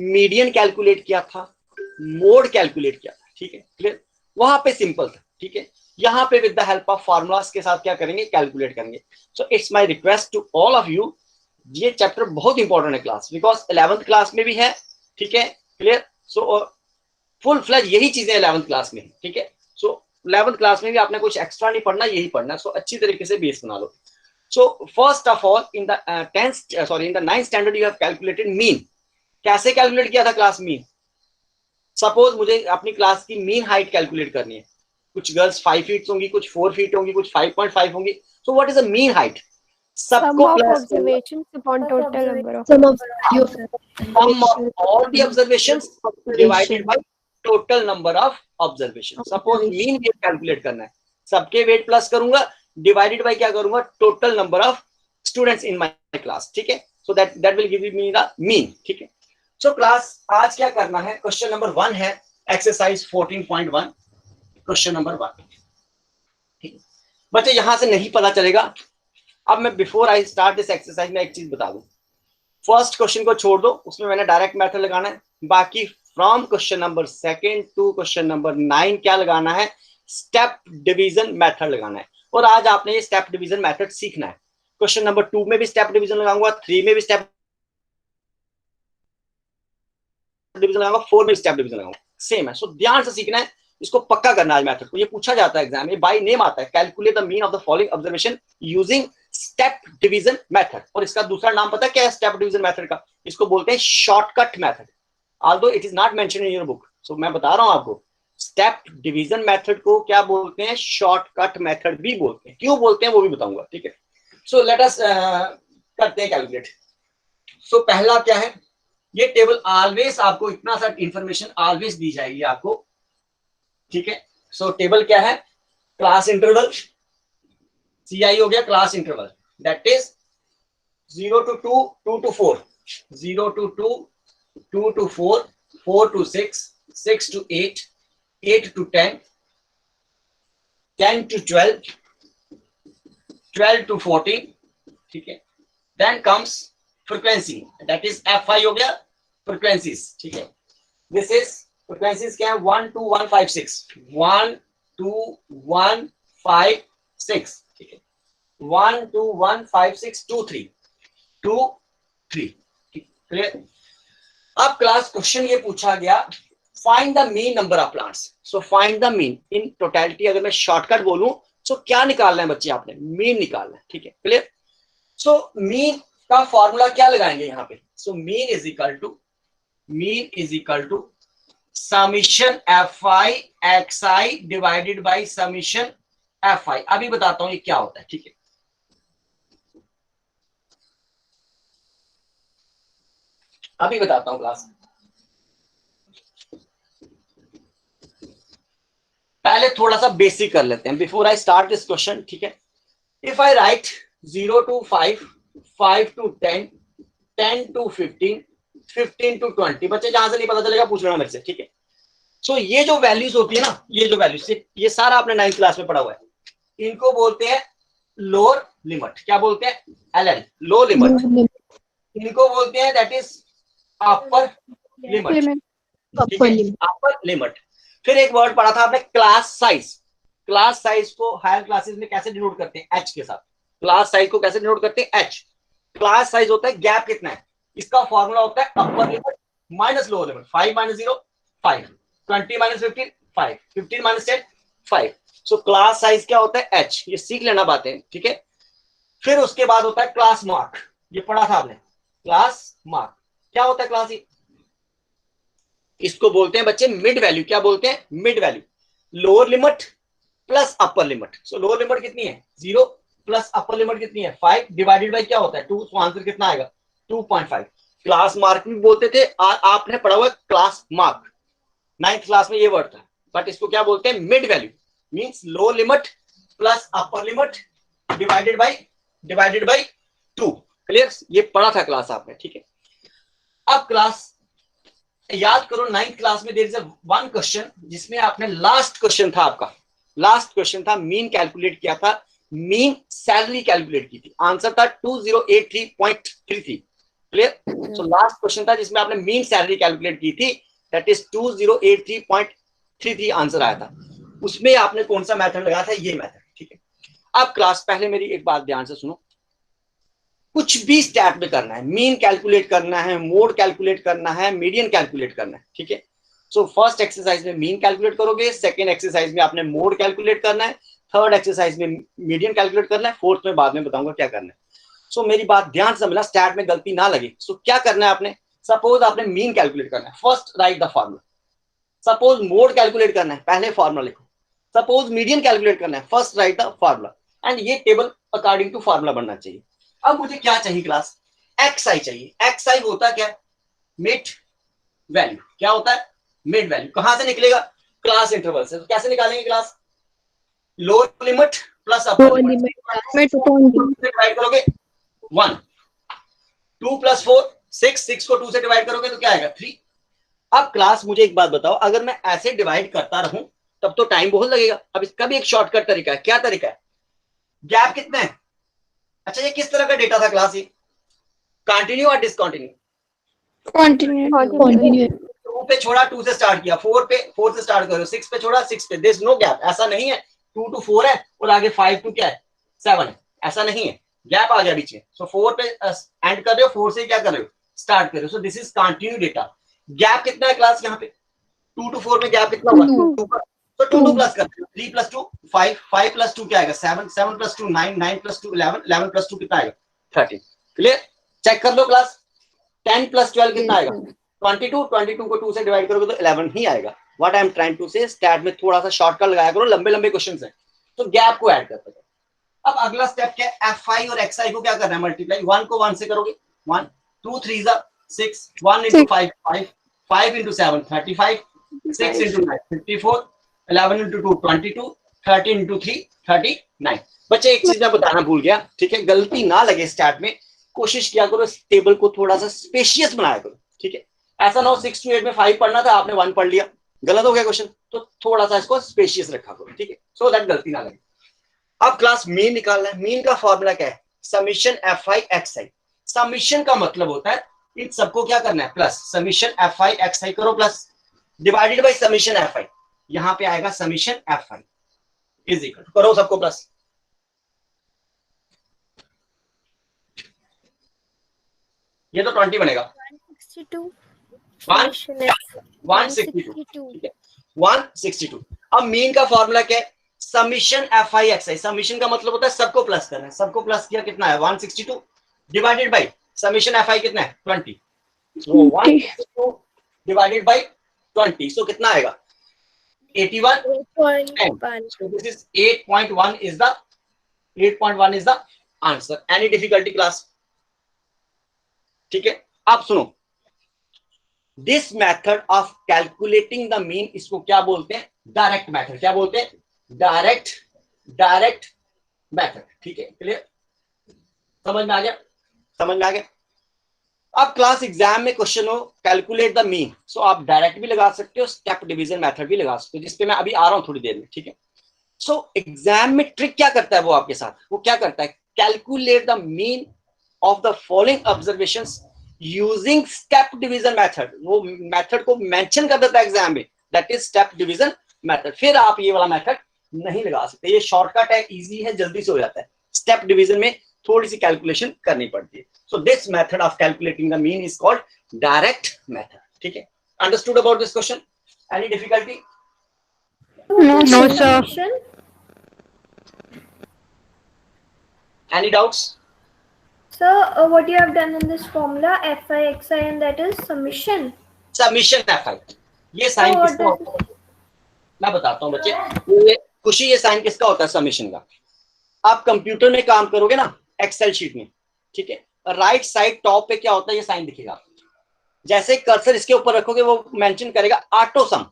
Median calculate किया था, mode calculate किया था, ठीक है, क्लियर। वहां पे सिंपल था, ठीक है। यहाँ पे with the help of formulas के साथ क्या करेंगे, कैलकुलेट करेंगे। So it's my request to all of you, ये चैप्टर बहुत इंपॉर्टेंट है क्लास, बिकॉज 11th क्लास में भी है, ठीक है, क्लियर। सो फुल फ्लैज यही चीजें 11th क्लास में, ठीक है। सो 11th क्लास में भी आपने कुछ एक्स्ट्रा नहीं पढ़ना, यही पढ़ना। सो अच्छी तरीके से बेस बना लो। So first of all in the 9th standard you have calculated mean. कैसे कैलकुलेट किया था क्लास मीन? सपोज मुझे अपनी क्लास की मीन हाइट कैलकुलेट करनी है। कुछ गर्ल्स 5 फीट होंगी, कुछ 4 फीट होंगी, कुछ 5.5 होंगी। So what is the mean height? Sum सबको of plus observations upon total number of Sum of value of sum of all the observations divided by observation. total number of observations. Suppose mean weight calculate करना है, सबके weight plus करूंगा, divided by क्या करूंगा, total number of students in my class, ठीक है। So that will give me the mean, ठीक है। सो क्लास आज क्या करना है, क्वेश्चन नंबर 1 है, एक्सरसाइज 14.1, क्वेश्चन नंबर 1, ठीक है। बच्चे यहां से नहीं पता चलेगा। अब मैं before I start this exercise में एक चीज बता दूं, फर्स्ट क्वेश्चन को छोड़ दो, उसमें मैंने डायरेक्ट मेथड लगाना है। बाकी from question number 2 to question number 9 क्या लगाना है, स्टेप डिवीजन मेथड लगाना है। और आज आपने ये स्टेप डिवीजन मेथड सीखना है। क्वेश्चन नंबर 2 में भी स्टेप डिवीजन लगाऊंगा, 3 में भी स्टेप डिवीजन लगाऊंगा, 4 में स्टेप डिवीजन लगाऊंगा, सेम है। सो ध्यान से सीखना है, इसको पक्का करना है मेथड को। ये पूछा जाता है एग्जाम में, बाय नेम आता है, calculate the mean of the following observation using step division method. और इसका दूसरा नाम पता है क्या है स्टेप डिवीजन मेथड का? इसको बोलते हैं shortcut method, although it is not mentioned in your book. So मैं बता रहा हूं आपको, स्टेप डिवीजन मेथड को क्या बोलते हैं, शॉर्टकट मेथड भी बोलते हैं। क्यों बोलते हैं वो भी बताऊंगा, ठीक है। सो लेट अस करते हैं कैलकुलेट। सो पहला क्या है, ये टेबल ऑलवेज आपको इतना सा इंफॉर्मेशन ऑलवेज दी जाएगी आपको, ठीक है। सो टेबल क्या है, क्लास इंटरवल, CI हो गया class interval, that is 0 to 2, 2 to 4, 0 to 2, 2 to 4, 4 to 6, 6 to 8, 8 to 10, 10 to 12, 12 to 14, ठीक है। Then comes frequency, that is F5 हो गया फ्रीक्वेंसीज, ठीक है। दिस इज फ्रीक्वेंसीज क्या है, 1 2 1 5 6, 1 2 1 5 6, ठीक है। 1 2 1 5 6 2 3 2 3, क्लियर। अब क्लास क्वेश्चन ये पूछा गया, find the mean number of plants. So find the mean in totality, अगर मैं शॉर्टकट बोलूं सो क्या निकालना है बच्चे, आपने मीन निकालना है, ठीक है, क्लियर। सो मीन का फॉर्मूला क्या लगाएंगे यहाँ पे, so mean is equal to summation Fi xi divided by summation Fi। अभी बताता हूं ये क्या होता है, ठीक है। अभी बताता हूं क्लास, पहले थोड़ा सा बेसिक कर लेते हैं before I start this question, ठीक है। If I right 0 to 5, 5 to 10, 10 to 15, 15 to 20, बच्चे जहां से नहीं पता चलेगा पूछ लेना मेरे से, ठीक है। सो ये जो वैल्यूज होती है ना, ये जो वैल्यूज, ये सारा आपने 9th क्लास में पढ़ा हुआ है, इनको बोलते हैं लोअर लिमिट। क्या बोलते हैं, LL, लो लिमिट। इनको बोलते हैं that is upper limit, upper limit. फिर एक वर्ड पढ़ा था आपने, क्लास साइज। क्लास साइज को हायर क्लासेस में कैसे डिनोट करते हैं, H के साथ। क्लास साइज को कैसे डिनोट करते हैं, H। क्लास साइज होता है गैप कितना है, इसका फॉर्मूला होता है अपर limit minus lower limit. 5 minus 0 5, 20 minus 15 5, 15 minus 10 5। So class size क्या होता है, H। ये सीख लेना बातें, ठीक है। फिर उसके बाद होता है क्लास मार्क, ये पढ़ा था आपने, क्लास मार्क क्या होता है, क्लास, इसको बोलते हैं बच्चे मिड वैल्यू। क्या बोलते हैं, mid value, lower limit plus upper limit. सो लोअर लिमिट कितनी है 0 प्लस अपर लिमिट कितनी है 5 डिवाइडेड बाय क्या होता है 2। सो आंसर कितना आएगा 2.5। क्लास मार्क भी बोलते थे, आपने पढ़ा हुआ क्लास मार्क 9th क्लास में, ये वर्ड था। बट इसको क्या बोलते हैं, mid value, means lower limit plus upper limit divided by 2, clear. ये पढ़ा था क्लास आपने, ठीक है। अब क्लास याद करो 9th क्लास में देयर इज वन क्वेश्चन जिसमें आपने लास्ट क्वेश्चन था आपका, लास्ट क्वेश्चन था, मीन कैलकुलेट किया था, मीन सैलरी कैलकुलेट की थी। आंसर था 2083.33। क्लियर? सो लास्ट क्वेश्चन था जिसमें आपने मीन सैलरी कैलकुलेट की थी, दैट इज 2083.33 आंसर आया था। उसमें आपने कौन सा मेथड लगाया था? ये मेथड, ठीक है। अब क्लास पहले मेरी एक बात ध्यान से सुनो, कुछ भी स्टैट में करना है, मीन कैलकुलेट करना है, मोड कैलकुलेट करना है, मीडियन कैलकुलेट करना है, ठीक है। सो फर्स्ट एक्सरसाइज में मीन कैलकुलेट करोगे, सेकंड एक्सरसाइज में आपने मोड कैलकुलेट करना है, थर्ड एक्सरसाइज में मीडियन कैलकुलेट करना है, फोर्थ में बाद में बताऊंगा क्या करना है। सो मेरी बात ध्यान से समझना, स्टैट में गलती ना लगे। सो क्या करना है आपने? सपोज आपने मीन कैलकुलेट करना है, first right the formula. Suppose mode calculate करना है, पहले फॉर्मूला लिखो। सपोज मीडियन कैलकुलेट करना है, first right the formula, and ये टेबल अकॉर्डिंग टू फॉर्मूला बनना चाहिए। अब मुझे क्या चाहिए क्लास? एक्स आई चाहिए। एक्स आई होता क्या? Mid value. क्या होता है? Mid value. कहां से निकलेगा? क्लास इंटरवल से। तो कैसे निकालेंगे class? Lower limit plus upper limit divide करोगे 1, 2 प्लस 4 6, 6 को 2 से डिवाइड करोगे तो क्या आएगा? 3। अब क्लास मुझे एक बात बताओ, अगर मैं ऐसे डिवाइड करता रहूं तब तो टाइम बहुत लगेगा। अब इसका भी एक शॉर्टकट तरीका है। क्या तरीका है? गैप कितना है? अच्छा, ये किस तरह का डेटा था क्लास? ये कंटिन्यू और डिसकंटिन्यू? कंटिन्यू। 2 पे छोड़ा, 2 से स्टार्ट किया, 4 पे 4 से स्टार्ट करो, 6 पे छोड़ा, 6 पे। There is no gap. ऐसा नहीं है 2 to 4 है और आगे 5 to क्या है? 7 है। ऐसा नहीं है, गैप आ गया बीच में। सो 4 पे एंड कर रहे हो, 4 से क्या कर रहे हो? स्टार्ट कर रहे हो। So this is continue data. Gap कितना है क्लास यहाँ पे? 2 to 4 में गैप कितना हुआ? 2 का। तो 2 2 प्लस करते हो, 3 प्लस 2 5, 5 प्लस 2 क्या आएगा? 7, 7 प्लस 2 9, 9 प्लस 2 11, 11 प्लस 2 कितना आएगा? 13। क्लियर? चेक कर लो क्लास। 10 प्लस 12 कितना आएगा? 22। 22 को 2 से डिवाइड करोगे तो 11 ही आएगा। What I am trying to say, stat में थोड़ा सा शॉर्टकट लगाया करो, लंबे लंबे क्वेश्चंस हैं तो गैप को ऐड करते जाओ। अब अगला स्टेप क्या है? fi और xi को क्या करना है? मल्टीप्लाई। 1 को 1 से करोगे 1, 2 3 6, 1 into 5 5, 5 into 7 35, 6 into 9 54, 11 into 2 22, 13 into 3 39। बच्चे एक चीज मैं बताना भूल गया, ठीक है, गलती ना लगे स्टार्ट में, कोशिश किया करो इस टेबल को थोड़ा सा स्पेशियस बनाया करो, ठीक है। ऐसा ना हो 6 to 8 में 5 पढ़ना था, आपने 1 पढ़ लिया, गलत हो गया क्वेश्चन। तो थोड़ा सा इसको स्पेशियस रखा करो, ठीक है, सो दैट गलती ना लगे। अब क्लास मीन निकालना है। मीन का फॉर्मूला क्या है? Summation F I X I. Summation का मतलब होता है इन सबको क्या करना है? Plus. Summation F I X I करो plus, divided by summation F I. यहां पे आएगा summation F I is equal, करो सबको प्लस। ये तो 20 बनेगा। 162, ठीक है, 162। अब मीन का फॉर्मूला क्या है? Summation F I X I. Summation का मतलब होता है सबको प्लस करना है। सबको प्लस किया कितना है? 162 डिवाइडेड बाई समीशन एफ आई कितना है? 20। so 162 डिवाइडेड बाई 20, सो कितना आएगा? 81. 8.1. So this is 8.1 is the 8.1 is the answer. Any difficulty class? ठीक है, आप सुनो, this method of calculating the mean, इसको क्या बोलते हैं? Direct method. क्या बोलते हैं? डायरेक्ट मेथड, ठीक है, क्लियर? समझ में आ गया? समझ में आ गया? अब क्लास एग्जाम में क्वेश्चन हो कैलकुलेट द मीन, सो आप डायरेक्ट भी लगा सकते हो, स्टेप डिवीजन मेथड भी लगा सकते हो, जिसपे मैं अभी आ रहा हूं थोड़ी देर में, ठीक है। सो एग्जाम में ट्रिक क्या करता है वो आपके साथ? वो क्या करता है? Calculate the mean of the following observations using step division method. वो मेथड को मेंशन कर देता है एग्जाम में, that is step division method. फिर आप ये वाला मेथड नहीं लगा सकते, ये शॉर्टकट है, इजी है, जल्दी से हो जाता है। स्टेप डिवीजन में थोड़ी सी कैलकुलेशन करनी पड़ती है। So this method of calculating the mean is called direct method, ठीक है। Understood about this question? Any difficulty? No, sir. Any doubts? So, what you have done in this formula, fi, xi, and that is summation. Summation fi. ये sign So, किसका होता है? मैं बताता हूँ बच्चे, ये खुशी, ये साइन किसका होता है? समेशन का। आप कंप्यूटर में काम करोगे ना, एक्सेल शीट में, ठीक है, राइट साइड टॉप पे क्या होता है? ये साइन दिखेगा। जैसे कर्सर इसके ऊपर रखोगे वो मेंशन करेगा ऑटो सम।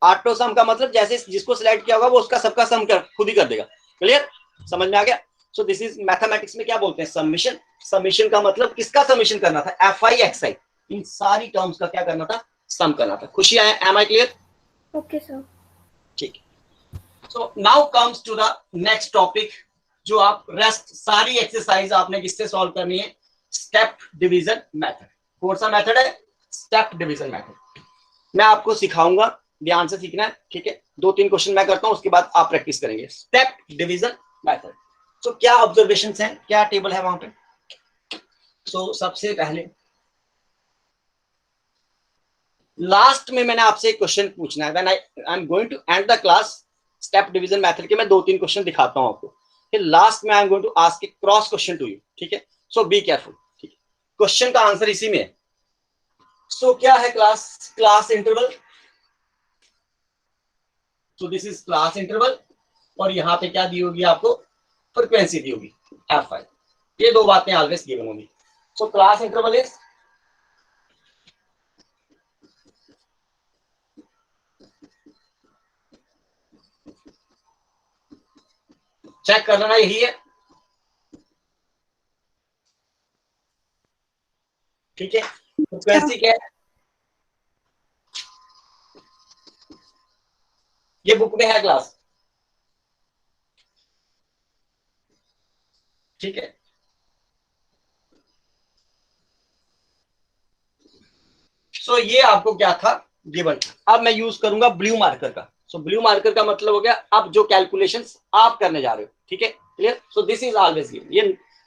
ऑटो सम का मतलब जैसे जिसको सिलेक्ट किया होगा वो उसका सबका सम खुद ही कर देगा। क्लियर? समझ में आ गया? सो दिस इज मैथमेटिक्स में क्या बोलते हैं? समेशन। समेशन का मतलब किसका समेशन करना था? एफ आई एक्स आई, इन सारी टर्म्स का क्या करना था? सम करना था। खुशी आया? Am I clear? Okay, sir. ठीक है। So now comes to the next topic, जो आप रेस्ट सारी एक्सरसाइज आपने किससे सॉल्व करनी है? Step division method. कौन सा मेथड है? Step division method. मैं आपको सिखाऊंगा, ध्यान से सीखना है, ठीक है। 2-3 क्वेश्चन मैं करता हूं, उसके बाद आप प्रैक्टिस करेंगे। Step division method. सो क्या ऑब्जर्वेशंस हैं, क्या टेबल है वहां पे? सो सबसे पहले लास्ट में मैंने आपसे एक क्वेश्चन पूछना है। When I am going to end the class, step division method के मैं 2-3 क्वेश्चन दिखाता हूं आपको, फिर लास्ट में I am going to ask a cross question to you, ठीक है। सो बी केयरफुल, ठीक है। क्वेश्चन का आंसर इसी में है। सो क्या है class interval? So this is class interval, और यहां पे क्या दी होगी आपको? फ्रीक्वेंसी दी होगी f5। ये दो बातें ऑलवेज गिवन होंगी। So class interval is check कर लेना, यही है, ठीक है। फ्रीक्वेंसी क्या है? ये बुक में है क्लास, ठीक है। सो ये आपको क्या था? गिवन। अब मैं यूज करूंगा ब्लू मार्कर का। सो ब्लू मार्कर का मतलब हो गया अब जो कैलकुलेशंस आप करने जा रहे हो, ठीक है, clear. So this is always given. ये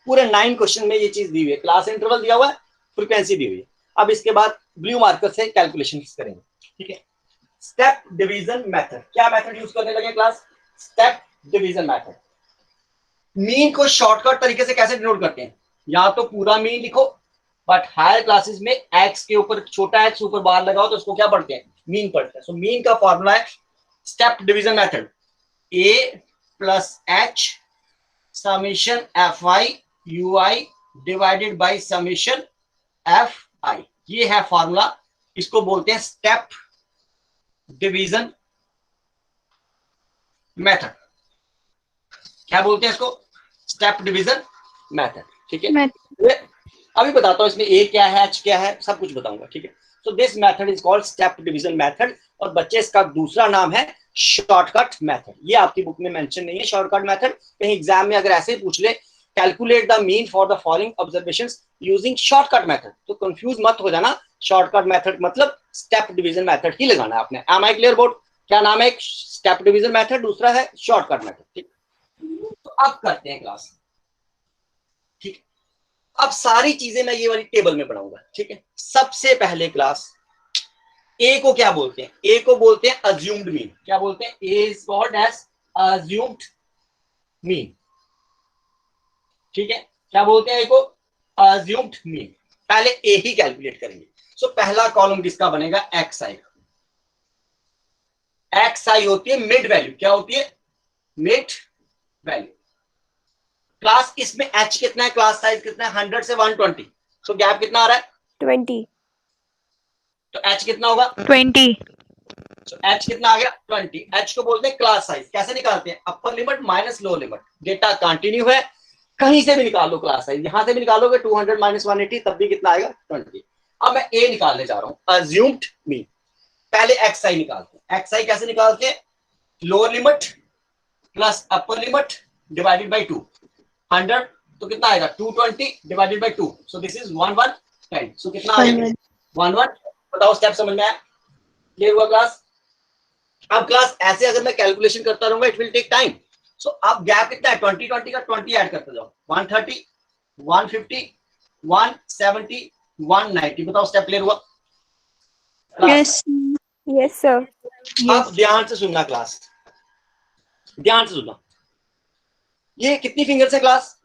पूरे 9 क्वेश्चन में ये चीज दी हुई है, क्लास इंटरवल दिया हुआ है, फ्रीक्वेंसी दी हुई है। अब इसके बाद ब्लू मार्कर से कैलकुलेशन करेंगे, ठीक है। स्टेप डिवीजन मेथड, क्या मेथड यूज करने लगे class? Step division method. Mean को शॉर्टकट तरीके से कैसे डिनोट करते हैं? या तो पूरा मीन लिखो, बट हायर क्लासेस में एक्स के ऊपर छोटा एक्स ऊपर बार लगाओ तो उसको क्या पढ़ते हैं? मीन पढ़ते हैं। सो मीन का फॉर्मूला है step division method, A plus H summation F I you I divided by summation F आई। ये है फॉर्मूला, इसको बोलते हैं स्टेप डिवीजन मेथड। क्या बोलते हैं इसको? स्टेप डिवीजन मेथड, ठीक है। अभी बताता हूं इसमें ए क्या है, एच क्या है, सब कुछ बताऊंगा, ठीक है। So this method is called step division method, और बच्चे इसका दूसरा नाम है शॉर्टकट मेथड। ये आपकी बुक में मेंशन नहीं है शॉर्टकट मेथड, कहीं एग्जाम में अगर ऐसे ही पूछ ले calculate the mean for the following observations using shortcut method, तो कंफ्यूज मत हो जाना। शॉर्टकट मेथड मतलब स्टेप डिवीजन मेथड ही लगाना है आपने। Am I clear board? क्या नाम है? एक स्टेप डिवीजन मेथड, दूसरा है शॉर्टकट मेथड, ठीक। तो अब करते हैं क्लास, ठीक। अब सारी चीजें मैं ये वाली टेबल में पढ़ाऊंगा, ठीक है। सबसे पहले क्लास ए को क्या बोलते हैं? ए को बोलते हैं अज्यूम्ड मीन। क्या बोलते हैं? A is called as assumed mean, ठीक है। क्या बोलते हैं ए को? Assumed mean. पहले ए ही कैलकुलेट करेंगे। सो पहला कॉलम किसका बनेगा? एक्स आई। एक्स आई होती है मिड वैल्यू। क्या होती है? Mid value. क्लास इसमें एच कितना है? क्लास साइज कितना है? 100 से 120। सो गैप कितना आ रहा है? 20. तो एच कितना होगा? 20. तो एच कितना आ गया? 20। एच को बोलते हैं क्लास साइज। कैसे निकालते हैं? अपर limit minus lower limit. Data continue है, कहीं से भी निकाल लो क्लास साइज। यहां से भी निकालोगे 200 माइनस 180, तब भी कितना आएगा? 20। अब मैं ए निकालने जा रहा हूं, अज्यूम्ड मीन। पहले एक्स आई निकालते हैं। एक्स आई कैसे निकालते हैं? Lower limit plus upper limit divided by 2। 100 तो कितना आएगा? 220 divided by 2। So this is 1110। सो कितना आ गया? 11। बताओ स्टेप समझ में आया? क्लियर हुआ क्लास? अब क्लास ऐसे अगर मैं कैलकुलेशन करता रहूंगा इट विल टेक टाइम। सो अब गैप कितना है? 20 का 20 ऐड करते जाओ। 130, 150, 170, 190। बताओ स्टेप क्लियर हुआ? Yes. Yes, sir. अब ध्यान से सुनना क्लास, ध्यान से सुनना। ये कितनी फिंगर्स है क्लास?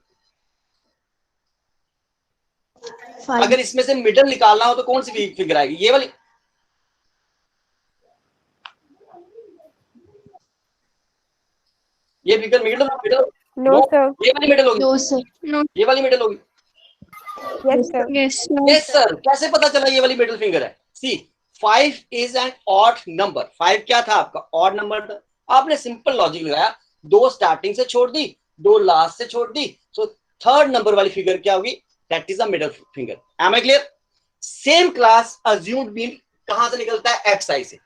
5. अगर इसमें से मिडल निकालना हो तो कौन सी फिगर आएगी? ये वाली? ये figure middle middle? No, sir. ये वाली मिडल होगी? No, sir. No. ये वाली मिडल होगी? Yes, sir. Yes. Yes sir. कैसे पता चला ये वाली मिडिल फिंगर है? सी 5 इज एन ऑड नंबर। 5 क्या था आपका? ऑड नंबर था। आपने सिंपल लॉजिक लगाया, 2 स्टार्टिंग से छोड़ दी, 2 लास्ट से छोड़ दी। सो थर्ड नंबर वाली फिगर क्या होगी? That is a middle finger. Am I clear? Same class assumed mean कहां से निकलता है? एक्स आई से।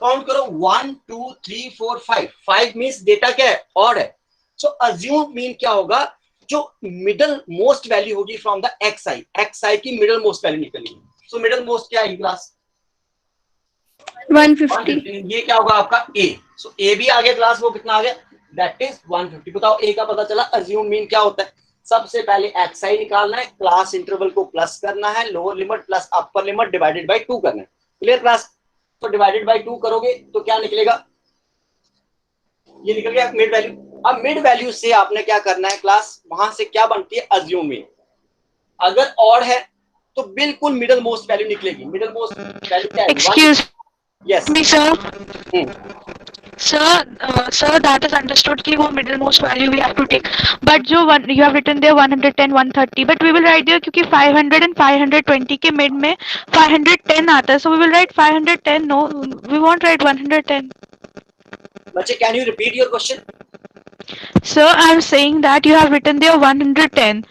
काउंट करो 1 2 3 4 5। 5 मींस डेटा क्या है? ऑड है। सो अज्यूम्ड मीन क्या होगा? जो मिडल मोस्ट वैल्यू होगी फ्रॉम द xi की मिडल मोस्ट वैल्यू निकलेगी। सो मिडल मोस्ट क्या आएगी क्लास? 150. ये क्या होगा आपका a। सो a भी आ गया क्लास, वो कितना आ गया? That is 150। बताओ a का पता चला। अज्यूम मीन क्या होता है? सबसे पहले xi निकालना है, क्लास इंटरवल को प्लस करना है, lower limit plus upper limit divided by 2 करना है। Clear class? तो डिवाइडेड बाय 2 करोगे तो क्या निकलेगा? ये निकल गया मिड वैल्यू। अब मिड वैल्यू से आपने क्या करना है क्लास? वहां से क्या बनती है? Assume mean. अगर ऑड है तो बिल्कुल मिडल मोस्ट वैल्यू निकलेगी। मिडल मोस्ट वैल्यू क्या है? Excuse yes me, sir. Sir, that is understood कि वो middle most value we have to take. But जो you have written there 110, 130. But we will write there क्योंकि 500 and 520 के mid में 510 आता है. So we will write 510. No, we won't write 110. बच्चे, can you repeat your question? Sir, I am saying that you have written there 110.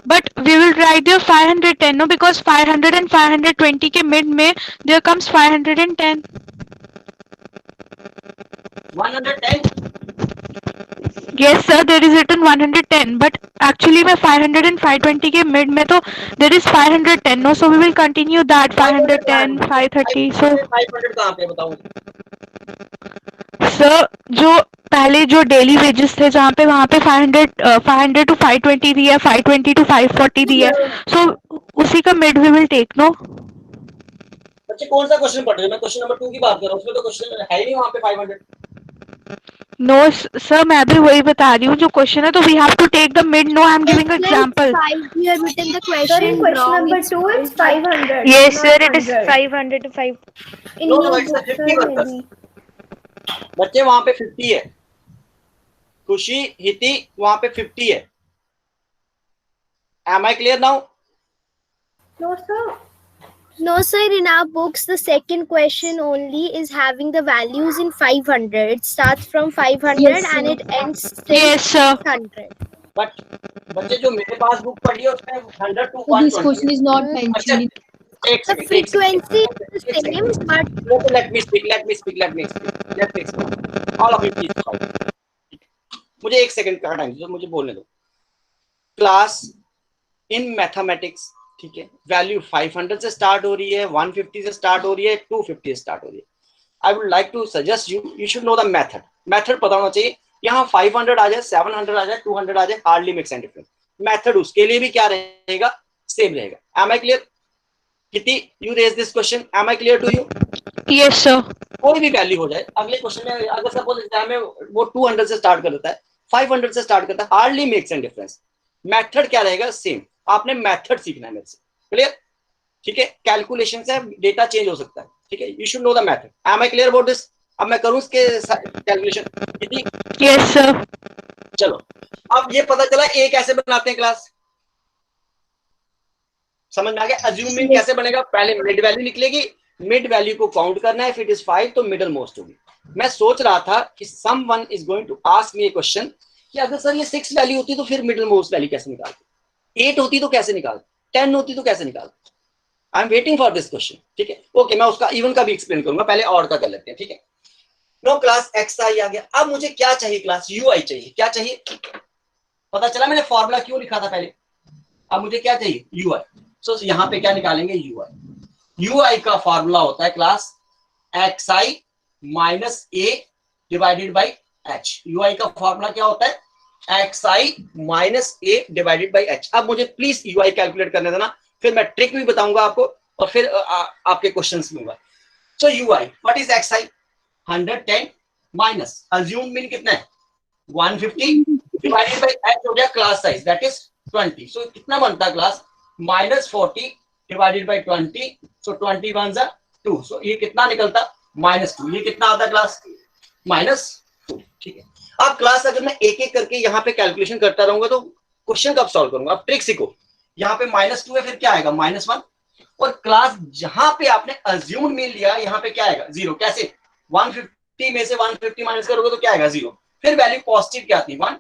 But we will write there 510. No, because 500 and 520 के mid में there comes 510. 110? Yes sir, there is written 110, but actually में 500 and 520 के mid में तो there is 510. No, so we will continue that 510, 530. So 500 कहाँ पे बताओ? sir, जो पहले जो डेली वेजेस थे जहाँ पे वहाँ पे 500 to 520 दिया है, 520 to 540 दिया है, so उसी का mid we will take. No, बच्चे कौन सा क्वेश्चन पढ़ रहे हो? मैं क्वेश्चन नंबर 2 की बात कर रहा हूँ, उसमें तो क्वेश्चन है ही नहीं वहाँ पे 500। no sir, मैं अभी वही बता रही हूँ जो क्वेश्चन है, तो we have to take the mid. No, I am giving an example. You have written the Sir, question in question wrong. number 2 it's 500. Yes, not sir. It is 100. 500 to 5. In No, your it's a book, 50 sir, workers. maybe. बच्चे वहां पे 50 है। खुशी, हिति, वहां पे 50 है। Am I clear now? No, sir. No, sir. In our books, the second question only is having the values in 500. It starts from 500 Yes, and sir. it ends till Yes sir. 600. But बच्चे जो मेरे पास book पढ़ी है उसमें 100 to So this 120। question is not mentioned in एक The second, frequency is the same, but let me speak. All of you please quiet. मुझे एक second का टाइम दो, मुझे बोलने दो। क्लास इन मैथमेटिक्स, ठीक है, वैल्यू 500 से स्टार्ट हो रही है, 150 से स्टार्ट हो रही है, 250 से स्टार्ट हो रही है। I would like to suggest you should know the method पता होना चाहिए। यहाँ 500 आ जाए, 700 आ जाए, 200 आ जाए, hardly makes any difference. Method उसके लिए भी क्या रहेगा? सेम रहेगा। Am I clear? किति, you raise this question, am I clear to you? Yes sir. कोई भी वैल्यू हो जाए, अगले क्वेश्चन में अगर सपोज एग्जाम में वो 200 से स्टार्ट कर देता है, 500 से स्टार्ट करता है, hardly makes any difference. Method क्या रहेगा? सेम। आपने मेथड सीखना है मेरे से। क्लियर? ठीक है, कैलकुलेशन से डेटा चेंज हो सकता है। ठीक है, you should know the method. Am I clear about this? अब मैं करूं इसके कैलकुलेशन? Yes sir. चलो, अब ये पता चला ए कैसे बनाते हैं क्लास, समझ में आ गया? अज्यूमिंग कैसे बनेगा? पहले मिड वैल्यू निकलेगी, मिड वैल्यू को काउंट करना है, इफ इट इज 5 तो मिडल मोस्ट होगी। मैं सोच रहा था कि someone is going to ask me a question कि अगर सर ये 6 वैल्यू होती तो फिर मिडल मोस्ट वैल्यू कैसे निकालते, 8 होती तो कैसे निकालते, 10 होती तो कैसे निकालते। I am waiting for this question. ठीक है, ओके, मैं उसका इवन का भी एक्सप्लेन करूंगा, पहले ऑड का कर लेते हैं। ठीक है, नो क्लास एक्स आई आ गया। अब मुझे क्या चाहिए क्लास? यू आई चाहिए। क्या चाहिए? पता चला मैंने फॉर्मूला क्यों लिखा था पहले। अब मुझे क्या चाहिए? यू आई। सो यहाँ पे क्या निकालेंगे? You I. यू आई का फॉर्मूला होता है class X I minus A divided by H. U I का फॉर्मूला क्या होता है? X I minus A divided by H. अब मुझे प्लीज यू आई कैलकुलेट करने देना, फिर मैं ट्रिक भी बताऊंगा आपको और फिर आपके क्वेश्चंस लूंगा। So you I, what is x I? 110 minus assume mean कितना है? 150 डिवाइडेड बाई एच हो गया क्लास साइज, दैट इज 20। सो कितना बनता है class? Minus 40 divided by 20। So 20 one जा 2। सो ये कितना निकलता? -2। ये कितना आता है क्लास? -2। ठीक है, अब क्लास अगर मैं एक एक करके यहाँ पे कैलकुलेशन करता रहूंगा तो क्वेश्चन कब सॉल्व करूंगा? अब ट्रिक सीखो। यहाँ पे -2 है, फिर क्या आएगा? -1। और क्लास जहां पे आपने अज्यूम मीन लिया, यहाँ पे क्या आएगा? 0। कैसे? 150 में से 150 माइनस करोगे तो क्या आएगा? 0। फिर वैल्यू पॉजिटिव क्या आती है? 1।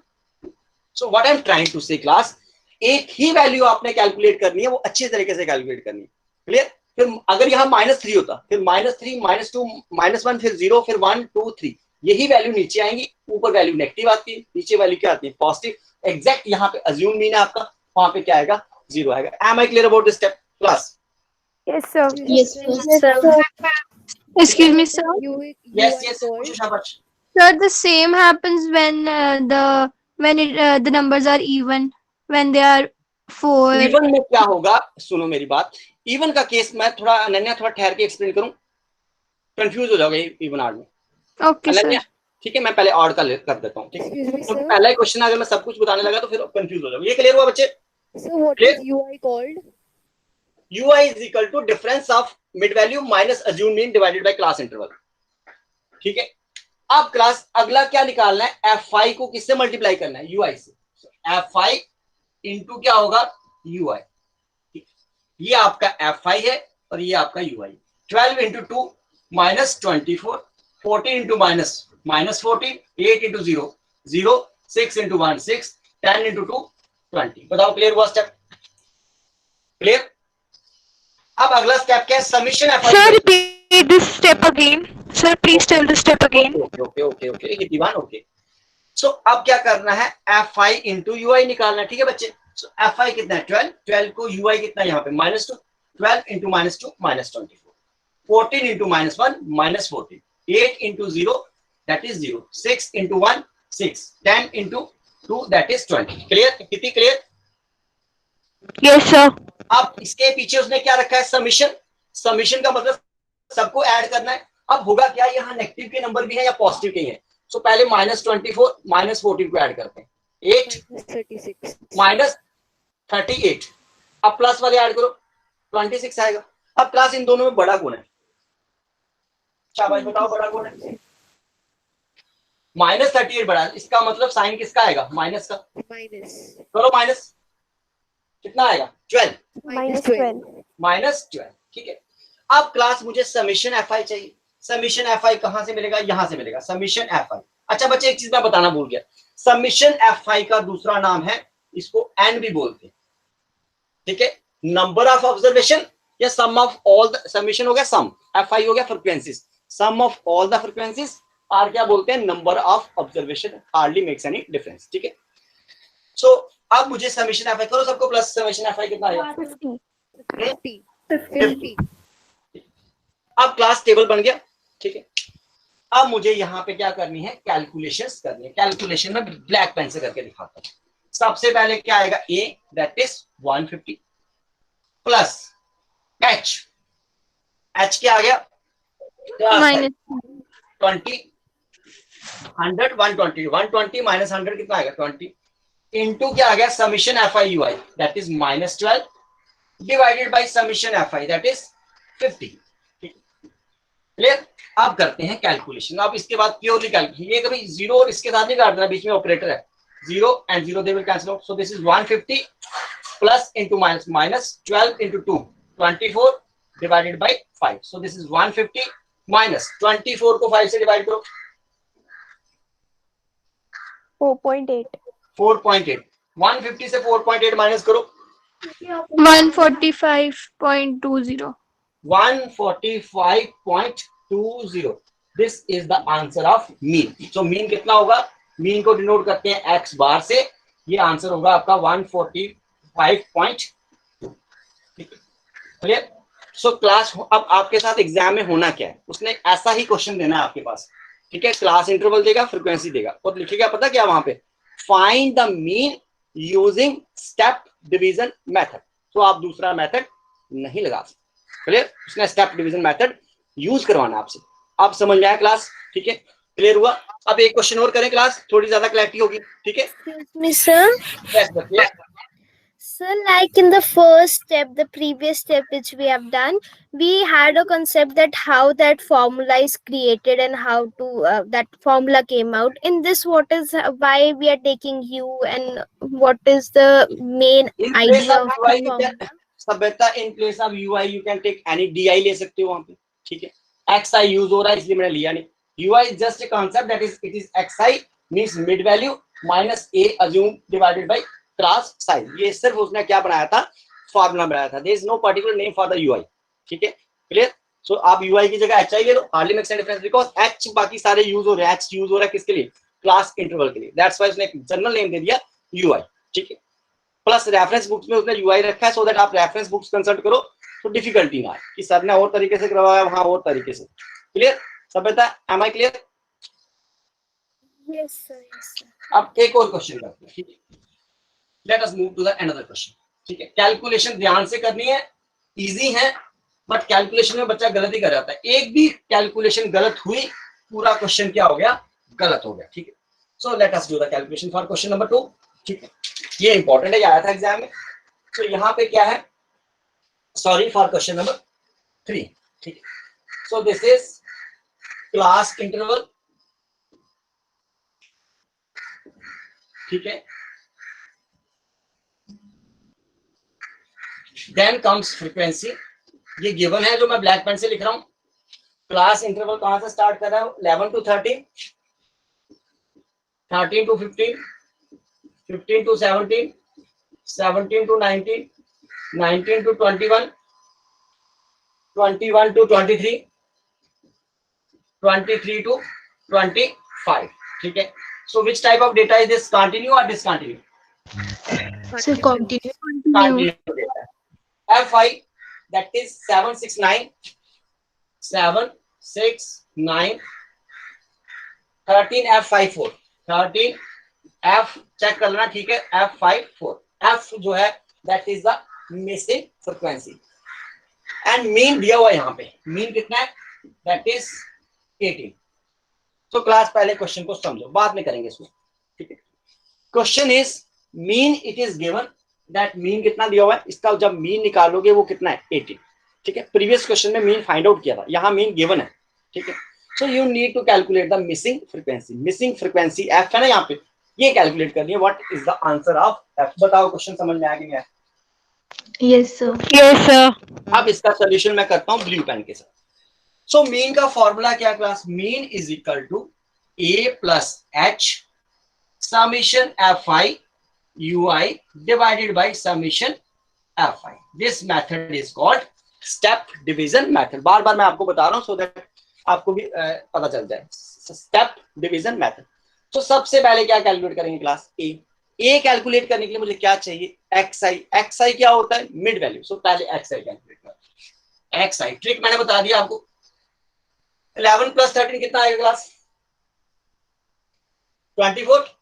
So what I am trying to say class, एक ही वैल्यू आपने कैलकुलेट करनी है, वो अच्छे तरीके से कैलकुलेट करनी है। क्लियर? फिर अगर यहाँ -3 होता, फिर -3 -2 -1 फिर 0 फिर 1 2 3, यही वैल्यू नीचे आएंगी, ऊपर वैल्यू नेगेटिव आती है, नीचे वैल्यू क्या आती है? पॉजिटिव। एग्जैक्ट यहाँ पे अज्यूम मीन है आपका, वहां पे क्या आएगा, 0 आएगा। Am I clear about this step class? Yes, sir. Yes, sir. Excuse me, sir. Yes yes, पूछो शाबाश। Sir, the same happens when the numbers are even, when they are 4. Even में क्या होगा, सुनो मेरी बात, इवन का केस मैं थोड़ा अनन्या थोड़ा ठहर के एक्सप्लेन करूं, कंफ्यूज हो जाओगे इवन आर्ड में। Okay, sir. अनन्या ठीक है, मैं पहले ऑड का कर देता हूँ, ठीक है। तो पहला ही क्वेश्चन अगर मैं सब कुछ बताने लगा तो फिर कंफ्यूज हो जाओगे। ये क्लियर हुआ बच्चे? So what is UI called? UI is equal to difference of mid value minus assumed mean divided by class interval, ठीक है। अब क्लास अगला क्या निकालना है, F5 को किससे मल्टीप्लाई करना है, UI से। F5 इंटू क्या होगा, UI, ये आपका F5 है और ये आपका UI। 12 into 2 minus 24, 14 into minus 14, 8 into 0 0, 6 into 1 6, 10 into 2 20। बताओ क्लियर हुआ स्टेप? क्लियर? अब अगला स्टेप क्या है, summation F5। Sir, repeat this step again. Sir, please tell the step again. Okay Diwan okay. So अब क्या करना है, F5 इंटू UI निकालना है, ठीक है बच्चे। सो F5 कितना है, 12, 12 को UI कितना है यहाँ पे -2, 12 into -2 -24, 14 into -1 -14, 8 into 0 that is 0, 6 into 1 6, 10 into 2 that is 20। Clear? कितनी क्लियर? Yes, sir. अब इसके पीछे उसने क्या रखा है, समीशन। समीशन का मतलब सबको ऐड करना है। अब होगा क्या, यहाँ नेगेटिव के नंबर भी है या पॉजिटिव के हैं। सो पहले -24 -14 को ऐड करते हैं, 8 -36 -38, अब प्लस वाले ऐड करो, 26 आएगा। अब क्लास इन दोनों में बड़ा कौन है, शाबाश बताओ बड़ा कौन है? -38 बड़ा, इसका मतलब साइन किसका आएगा, माइनस का। minus करो माइनस, कितना आएगा, 12 -12 ठीक है। अब क्लास मुझे समीशन Fi चाहिए। समीशन Fi कहां से मिलेगा, यहां से मिलेगा, समीशन Fi। अच्छा बच्चे एक चीज मैं बताना भूल गया, समीशन Fi का दूसरा नाम है, इसको एन भी बोलते हैं, ठीक है। नंबर ऑफ ऑब्जर्वेशन या sum of all the, summation हो गया सम, Fi हो गया frequencies, sum of all the frequencies are क्या बोलते हैं, number of observation, hardly makes any difference, ठीक है। सो अब मुझे समीशन Fi करो सबको, प्लस समीशन Fi कितना आएगा, 50 अब क्लास टेबल बन गया, ठीक है। अब मुझे यहाँ पे क्या करनी है, कैलकुलेशंस करनी है। कैलकुलेशन में ब्लैक पेन से करके दिखाता हूँ। सबसे पहले क्या आएगा, ए दैट इज 150 प्लस एच क्या आ गया, Minus 20, 100 120, 120 माइनस 100 कितना आएगा, 20 इंटू क्या आ गया, summation Fi UI that is -12 divided by summation Fi that is 50। Clear? अब करते हैं कैलकुलेशन। अब इसके बाद प्योरली कैलकुलेशन, ये कभी जीरो और इसके साथ नहीं काट देना, बीच में ऑपरेटर है, 0 and 0 they will cancel out. So this is 150 plus into minus 12 into 2 24 divided by 5। So this is 150 minus 24 को 5 से डिवाइड करो, 4.8. 4.8, 150 से 4.8 माइनस करो, 145.20. 145.20। This is the answer of mean. So mean कितना होगा, मीन को डिनोट करते हैं एक्स बार से, ये आंसर होगा आपका 145.2। क्लियर? सो क्लास, अब आपके साथ एग्जाम में होना क्या है, उसने ऐसा ही क्वेश्चन देना है आपके पास, ठीक है। क्लास इंटरवल देगा, फ्रीक्वेंसी देगा और लिखेगा पता क्या वहां पे, find the mean using step division method. तो आप दूसरा मेथड नहीं लगा सकते। क्लियर? उसने स्टेप डिवीजन मेथड यूज करवाना आपसे। आप समझ में आया क्लास? ठीक है, क्लियर हुआ? अब एक क्वेश्चन और करें क्लास, थोड़ी ज्यादा क्लैरिटी होगी, ठीक है। Excuse me, sir. Yes, yes. So, like in the first step, the previous step which we have done, we had a concept that how that formula is created and how to that formula came out. In this, what is why we are taking U and what is the main In place idea of of UI, the you formula? can, सभ्यता in place of UI you can take any DI ले सकते हो वहां पे, ठीक है। XI use हो रहा है इसलिए मैंने लिया नहीं। UI is just a concept, that is it is XI means mid value minus A assumed divided by class size। ये सिर्फ उसने क्या बनाया था, फॉर्मूला बनाया था। there is no particular name for the UI, ठीक है, क्लियर। सो आप UI की जगह HI ले लो, hardly makes any difference, because H बाकी सारे यूज हो रहे हैं, H यूज हो रहा है किसके लिए, क्लास इंटरवल के लिए। दैट्स व्हाई उसने एक जनरल नेम दे दिया UI, ठीक है। प्लस रेफरेंस बुक्स में उसने UI रखा है, सो दैट आप रेफरेंस बुक्स कंसल्ट करो तो डिफिकल्टी ना आए कि सर ने और तरीके से करवाया, वहां और तरीके से। क्लियर सब बेटा, am I clear? Yes, sir. Yes, sir. अब एक और क्वेश्चन करते हैं, ठीक है। Let us move to the another question, ठीक है। कैलकुलेशन ध्यान से करनी है, इजी है, बट कैलकुलेशन में बच्चा गलती कर जाता है। एक भी कैलकुलेशन गलत हुई, पूरा क्वेश्चन क्या हो गया, गलत हो गया, ठीक है। So let us do the calculation for question number 2, ठीक है। ये इंपॉर्टेंट है, आया था एग्जाम में। तो यहाँ पे क्या है, सॉरी फॉर क्वेश्चन नंबर 3, ठीक है। So this is class interval, ठीक है। देन कम्स फ्रीक्वेंसी, ये गिवन है जो मैं ब्लैक पेन से लिख रहा हूं। क्लास इंटरवल कहां से स्टार्ट कर रहा है, 11 to 13, 13 to 15, 15 to 17, 17 to 19, 19 to 21, 21 to 23, 23 to 25, ठीक है। So which type of data is this, continue और discontinue? So continue. Continue data. Fi, that is 769, 769, 13 F54, 13 F check कर लेना, ठीक है। F54, F जो है that is the missing frequency, and mean दिया हुआ है यहाँ पे, mean कितना है, that is 18। तो क्लास पहले क्वेश्चन को समझो, बाद में करेंगे इसमें, ठीक है। Question is mean, it is given that mean कितना दिया हुआ है, इसका जब मीन निकालोगे वो कितना है, 18, ठीक है। प्रीवियस क्वेश्चन में मीन फाइंड आउट किया था, यहाँ मीन गिवन है, ठीक है। So you need to calculate the missing frequency, missing frequency F है ना यहाँ पे, ये कैलकुलेट करनी है। What is the answer of F, बताओ क्वेश्चन समझ में आ गया नहीं आया? Yes, sir. Yes, sir. अब इसका सोल्यूशन मैं करता हूँ ब्लू पेन के साथ। सो मीन का फॉर्मूला क्या class, mean is equal to A plus H summation fi ui divided by summation fi. This method is called step division method. बार बार मैं आपको बता रहा हूँ so that आपको भी पता चल जाए। Step division method. तो सबसे पहले क्या कैलकुलेट करेंगे क्लास, ए कैलकुलेट करने के लिए मुझे क्या चाहिए, xi क्या होता है, मिड वैल्यू। सो पहले xi कैलकुलेट करें। xi ट्रिक मैंने बता दिया आपको। 11 प्लस 13 कितना आएगा class, 24,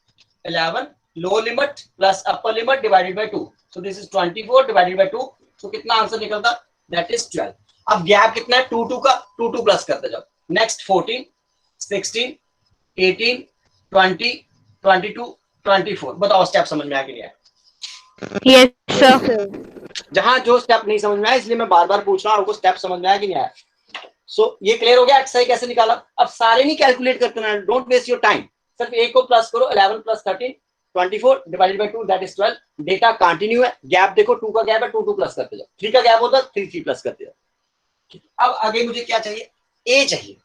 11 lower limit plus upper limit divided by 2, so this is 24 divided by 2, so कितना आंसर निकलता, that is 12। अब गैप कितना है, 2 2 का, 2 2 प्लस करते जाओ। नेक्स्ट 14, 16, 18, 20, 22, 24, बताओ स्टेप समझ में आ गया? Yes, sir. जहां जो स्टेप नहीं समझ में आया, इसलिए मैं बार बार पूछ रहा हूं आपको स्टेप समझ में आया कि नहीं आया। सो ये क्लियर हो गया, एक्सरसाइज कैसे निकाला। अब सारे नहीं कैलकुलेट करते ना, डोंट वेस्ट योर टाइम, सिर्फ एक को प्लस करो। 11 plus 13, 24 divided by 2, that is 12। Data continue है, गैप देखो 2 का गैप है, 2 2 प्लस करते जाओ। 3 का गैप होता है, 3 3 प्लस करते जाओ। अब आगे मुझे क्या चाहिए, ए चाहिए।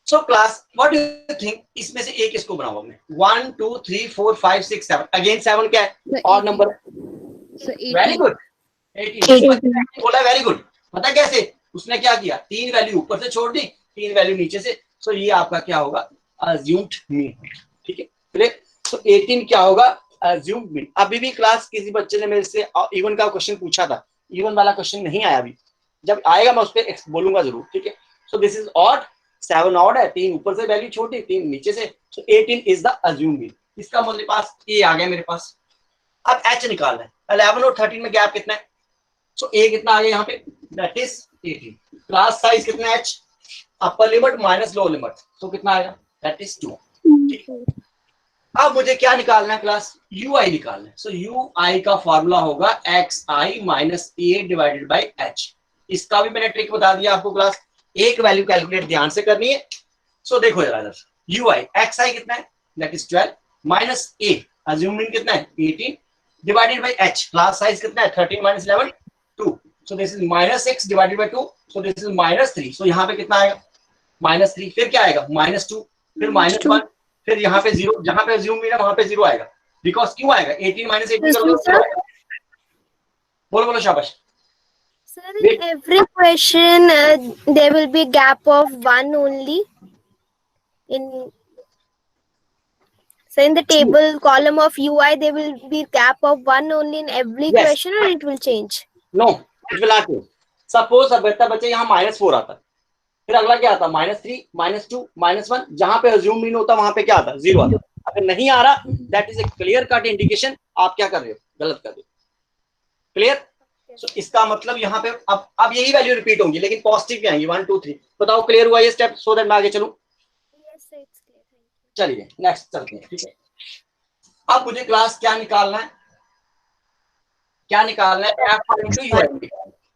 So class what do you think, इसमें से एक इसको बनाओ हमने, 1 2 3 4 5 6 7, अगेन 7 क्या है, और नंबर। वेरी गुड, 18 बोला, वेरी गुड। पता कैसे, उसने क्या किया, 3 वैल्यू ऊपर से छोड़ दी, 3 वैल्यू नीचे से। सो ये आपका क्या होगा, अज्यूम्ड मीन, ठीक है। क्लियर। सो 18 क्या होगा, अज्यूम्ड मीन। अभी भी क्लास किसी बच्चे ने मेरे से इवन का क्वेश्चन पूछा था, इवन वाला क्वेश्चन नहीं आया अभी, जब आएगा मैं उस पर बोलूंगा जरूर, ठीक है। So this is odd, 7 odd है, 3 ऊपर से वैल्यू छोटी, 3 नीचे से। सो 18 इज द अज्यूम्ड मीन। इसका मेरे पास ए आ गया मेरे पास। अब एच निकालना है, 11 और 13 में गैप कितना है, सो ए कितना आ गया यहाँ पे, दैट इज 18। क्लास साइज कितना है, H, upper limit minus lower limit, so कितना आएगा, दैट इज 2। अब मुझे क्या निकालना है क्लास, ui निकालना है। सो ui का फॉर्मूला होगा xi minus A divided by h। इसका भी मैंने ट्रिक बता दिया आपको क्लास, एक वैल्यू कैलकुलेट ध्यान से करनी है। सो देखो जरा इधर, ui xi कितना है, that is 12 minus a assuming कितना है, 18 divided by h, class size कितना है, 13 minus 11 2, so this is minus 6 divided by 2, so this is minus 3। सो यहाँ पे कितना आएगा, माइनस 3, फिर क्या आएगा, माइनस 2, फिर माइनस 1, फिर यहाँ पे 0, जहां पे अज्यूम है वहां पे 0 आएगा। बिकॉज क्यों आएगा, 18 माइनस 18 करोगे तो 0 आएगा। बोलो बोलो शाबाश। Sir, in every question, there will be gap of 1 only. In So in the table column of UI, there will be gap of 1 only in every Yes. question, or it will change? No it will not change. Suppose अब बेटा बच्चे यहाँ -4 आता, फिर अगला क्या आता, -3, -2, -1. जहां पे अज्यूम मीन होता वहां पे क्या आता, 0 आता. अगर नहीं आ रहा, that is a clear cut indication आप क्या कर रहे हो, गलत कर रहे हो. क्लियर. सो इसका मतलब यहाँ पे अब यही वैल्यू रिपीट होंगी, लेकिन पॉजिटिव भी आएंगी 1 2 3. बताओ क्लियर हुआ ये स्टेप, सो दैट मैं आगे चलूं. Yes, sir, it's clear. Thank you. चलिए नेक्स्ट चलते हैं. ठीक है, अब मुझे क्लास क्या निकालना है, क्या निकालना है, F5 into UI.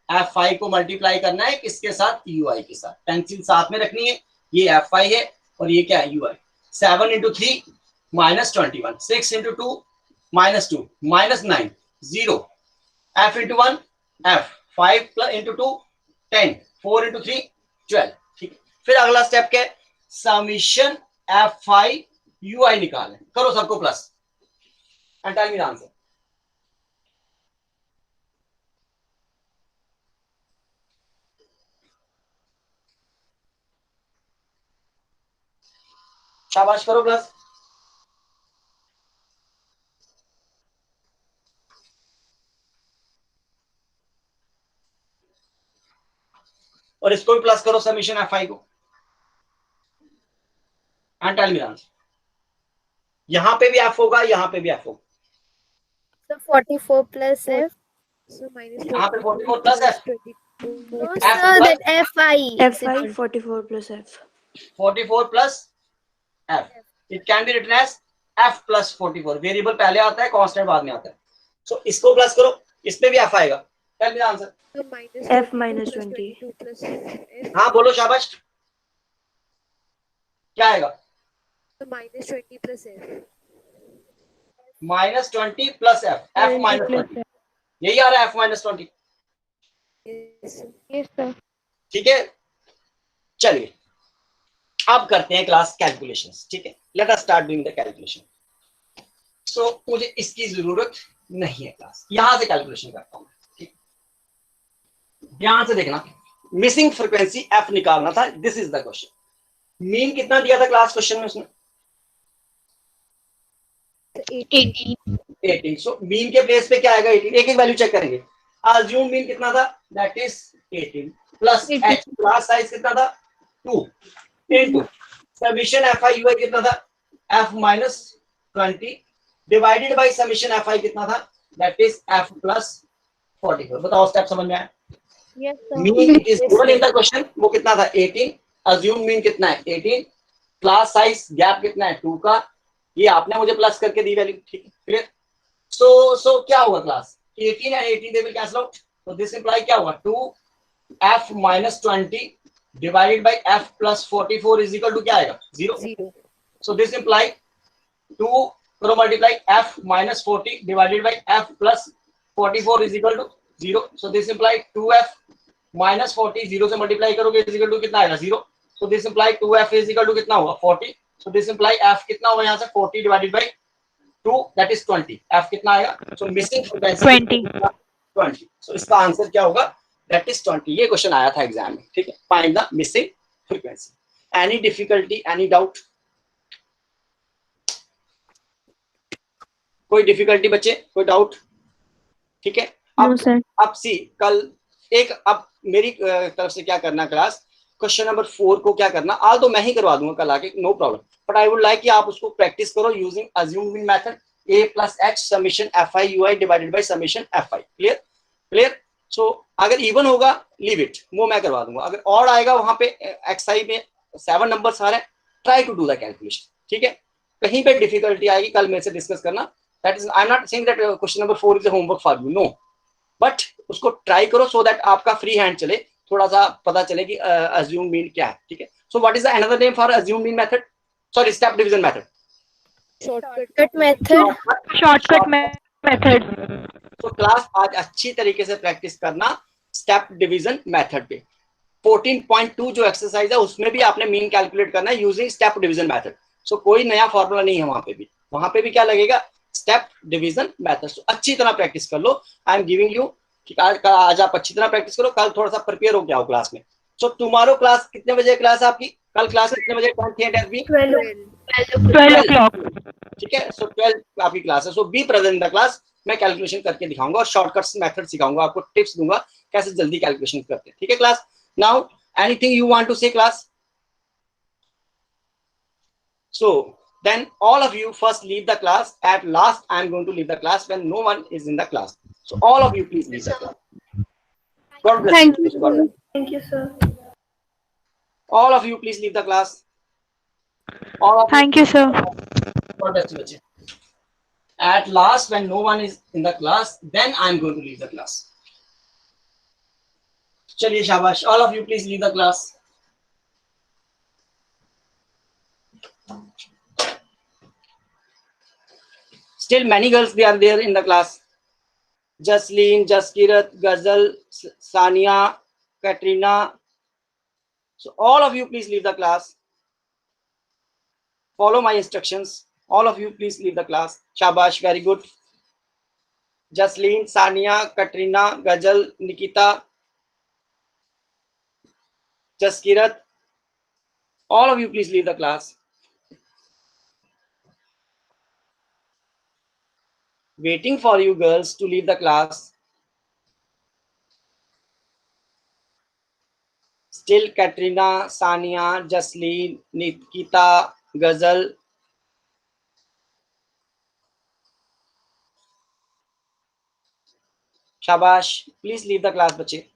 F5 को मल्टीप्लाई करना है किसके साथ, UI के साथ. पेंसिल साथ में रखनी है. ये F5 है और ये क्या है, UI. 7 into 3 -21, 6 into 2 -2, -9, 0. F into 1 F, 5 into 2 10, 4 into 3 12. ठीक है, फिर अगला स्टेप क्या है, समीशन F5 UI निकालें. करो सबको plus and tell me the answer. शाबाश, करो प्लस. और इसको भी प्लस करो, समीशन F5 को and tell me the answer. यहां पे भी F होगा, यहां पे भी F होगा. So 44 plus F. So minus यहाँ पे 44 plus F. 22. No, F sir, plus- that FI. F5 44 plus F. 44 plus F. It can be written as F plus 44. Variable पहले आता है, कांस्टेंट बाद में आता है. सो इसको प्लस करो, इसमें भी F आएगा. Tell me the answer. So minus F 22 minus plus 20. 22 plus F. हाँ बोलो, शाबाश. क्या आएगा, So minus 20 plus F. -20 plus F. F minus 20. यही आ रहा है, F minus 20. Yes, sir. Yes, sir. ठीक है, चलिए अब करते हैं क्लास कैलकुलेशंस. ठीक है, let us start doing the calculation. So मुझे इसकी जरूरत नहीं है क्लास, यहां से कैलकुलेशन करता हूं. ठीक, ध्यान से देखना. मिसिंग फ्रीक्वेंसी F निकालना था. This is the question. Mean कितना दिया था क्लास क्वेश्चन में उसने, So 18. 18. सो मीन के प्लेस पे क्या आएगा, 18. एक एक वैल्यू चेक करेंगे. अज्यूम मीन कितना था, that is 18 plus H. Class size कितना था, 2 इनटू समीशन Fi UI कितना था, F minus 20 divided by summation Fi कितना था, दैट इज F plus 44. बताओ स्टेप समझ में आया. Yes, sir. Mean is given in the question. वो कितना था, 18. अज्यूम मीन कितना है, 18. क्लास साइज गैप कितना है, 2 का. ये आपने मुझे प्लस करके दी वैल्यू. ठीक है, क्लियर. सो क्या होगा, class 18 and 18 they will cancel out. तो दिस इंप्लाई क्या होगा, 2F minus 20 divided by F plus 44 is equal to क्या आएगा, 0. 0. So this imply 2 करो multiply F minus 40 divided by F plus 44 is equal to 0. So this imply 2F minus 40 0 से multiply करोगे is equal to कितना आएगा, 0. So this imply 2F is equal to कितना होगा, 40. So this imply F कितना होगा यहाँ से, 40 divided by 2 that is 20. F कितना आएगा, so missing frequency 20. So इसका आंसर क्या होगा, that is 20. ये क्वेश्चन आया था एग्जाम में. ठीक है, find the missing frequency. Any difficulty, any doubt? कोई डिफिकल्टी बच्चे, कोई डाउट? ठीक है. अब सी कल एक, अब मेरी तरफ से क्या करना क्लास, क्वेश्चन नंबर 4 को क्या करना, आज तो मैं ही करवा दूंगा कल आके, no problem. But I would like कि आप उसको प्रैक्टिस करो using assume mean method. A plus H समीशन Fi UI divided by summation Fi. Clear, clear. So अगर इवन होगा लीव इट, वो मैं करवा दूंगा. अगर और आएगा वहां पे XI में 7 नंबर्स आ रहे हैं, try to do the calculation. ठीक है, कहीं पे डिफिकल्टी आएगी कल मेरे से डिस्कस करना. That is, I am not saying that question number 4 is a homework for you, no. But उसको ट्राई करो सो दैट आपका फ्री हैंड चले, थोड़ा सा पता चले कि अज्यूम मीन क्या है. ठीक है. So what is the another name for assume mean method, sorry step division method. Shortcut. Method. Shortcut method. तो क्लास आज अच्छी तरीके से प्रैक्टिस करना स्टेप डिवीजन मेथड पे. 14.2 जो एक्सरसाइज है उसमें भी आपने मीन कैलकुलेट करना है यूजिंग स्टेप डिवीजन मेथड. सो कोई नया फॉर्मूला नहीं है वहां पे भी क्या लगेगा, स्टेप डिवीजन मेथड. तो अच्छी तरह प्रैक्टिस कर लो. आई एम गिविंग यू कि आज आप अच्छी तरह प्रैक्टिस करो, कल थोड़ा सा प्रिपेयर हो गया हो क्लास में. सो टुमारो क्लास कितने बजे क्लास आपकी, कल क्लास कितने बजे, 12. 12 o'clock. ठीक है। सो 12 आपकी क्लास है, so be present in the class. मैं कैलकुलेशन करके दिखाऊंगा और शॉर्टकट्स मेथड सिखाऊंगा, आपको टिप्स दूंगा कैसे जल्दी कैलकुलेशन करते हैं, ठीक है class. Now anything you want to say class? So then all of you first leave the class. At last, I am going to leave the class when no one is in the class. So all of you please leave the class. God bless Thank you. you, God bless. Thank you, sir. All of you please leave the class. All of Thank you, sir. God bless you. बच्चे. At last, when no one is in the class, then I am going to leave the class. चलिए शाबाश. All of you please leave the class. Still many girls they are there in the class. Jasleen, Jaskirat, Ghazal, Sania, Katrina. So all of you please leave the class. Follow my instructions. All of you please leave the class. Shabash, very good. Jasleen, Sania, Katrina, Ghazal, Nikita, Jaskirat. All of you please leave the class. Waiting for you girls to leave the class. Still Katrina, Sania, Jasleen, Nikita, Ghazal. Shabash, please leave the class, bache.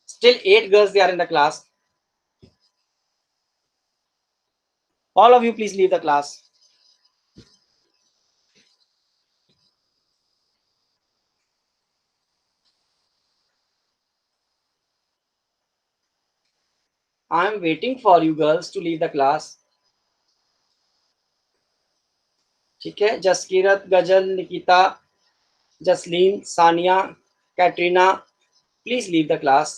Still 8 girls they are in the class. All of you please leave the class. I am waiting for you girls to leave the class. ठीक है, Jaskirat, Ghazal, Nikita, Jasleen, Saniya, Katrina, please leave the class.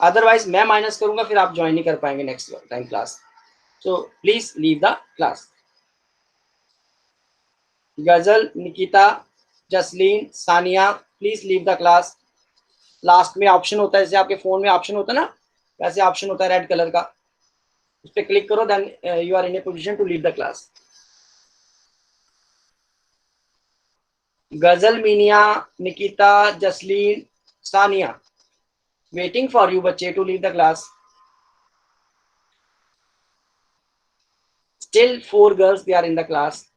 Otherwise मैं minus करूंगा, फिर आप join नहीं कर पाएंगे next time class. So please leave the class. Ghazal, Nikita, Jasleen, Saniya, please leave the class. Last में ऑप्शन होता है, जैसे आपके फोन में ऑप्शन होता है ना, वैसे ऑप्शन होता है रेड कलर का, उस पर क्लिक करो, then you are in a position to leave the class. Ghazal, Meenia, Nikita, Jasleen, Saniya, waiting for you बच्चे to leave the class. Still 4 girls they are in the class.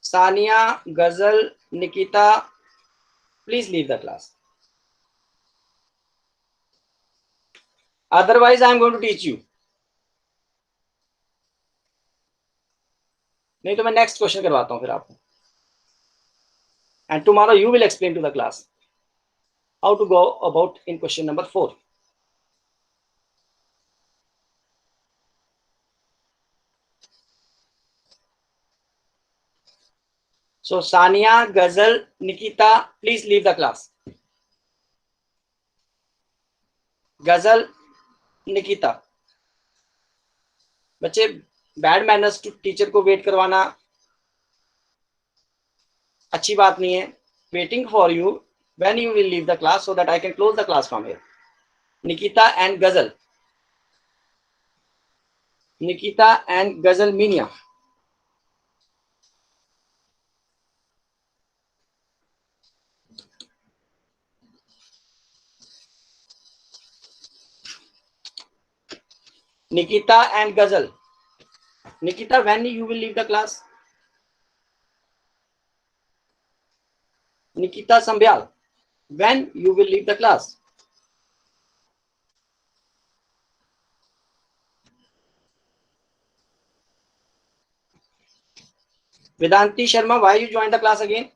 Sania, Ghazal, Nikita, please leave the class. Otherwise I am going to teach you. नहीं तो मैं next question करवाता हूं फिर आपको. And tomorrow you will explain to the class how to go about in question number 4. So Sania, Ghazal, Nikita, please leave the class. Ghazal, Nikita. बच्चे bad manners teacher को wait करवाना अच्छी बात नहीं है. Waiting for you when you will leave the class so that I can close the class from here. Nikita and गजल. Nikita and गजल mania. Nikita and Ghazal. Nikita, when you will leave the class? Nikita Sambyal, when you will leave the class? Vedanti Sharma, why you joined the class again?